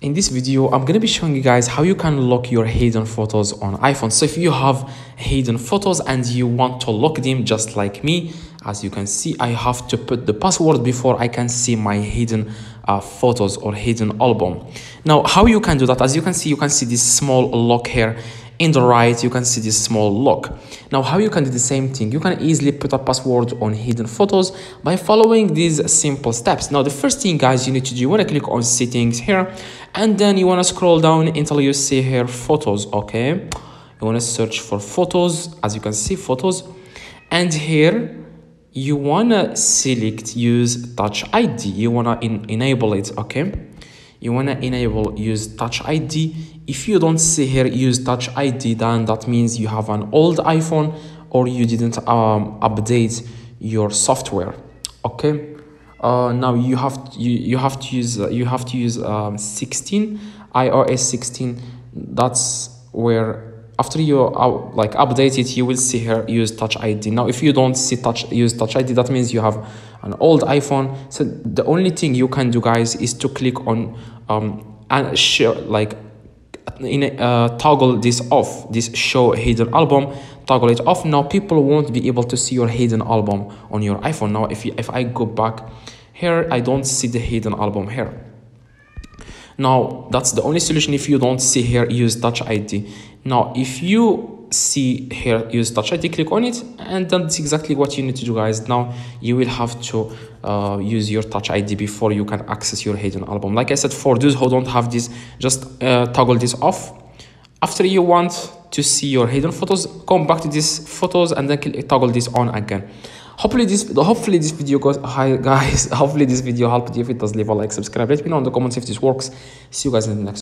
In this video, I'm going to be showing you guys how you can lock your hidden photos on iPhone. So if you have hidden photos and you want to lock them just like me, as you can see, I have to put the password before I can see my hidden photos or hidden album. Now, how you can do that? As you can see this small lock here. In the right, you can see this small lock. Now, how you can do the same thing? You can easily put a password on hidden photos by following these simple steps. Now, the first thing, guys, you need to do, you want to click on settings here, and then you want to scroll down until you see here photos. Okay, you want to search for photos. As you can see, photos, and here you want to select use touch ID. You want to enable it. Okay, you want to enable use touch ID. If you don't see here use touch ID, then that means you have an old iPhone or you didn't update your software. Okay, now you have to use 16 iOS 16. That's where after you update it, you will see here use touch ID. Now if you don't see use touch ID, that means you have an old iPhone. So the only thing you can do, guys, is to click on and show toggle this off, this show hidden album, toggle it off. Now people won't be able to see your hidden album on your iPhone. Now if I go back here, I don't see the hidden album here. Now that's the only solution if you don't see here use touch ID. Now if you see here use touch ID, click on it, and that's exactly what you need to do, guys. Now you will have to use your touch ID before you can access your hidden album. Like I said, for those who don't have this, just toggle this off. After you want to see your hidden photos, come back to these photos and then toggle this on again. Hopefully this video goes hi guys. Hopefully this video helped you. If it does, leave a like, subscribe, let me know in the comments if this works. See you guys in the next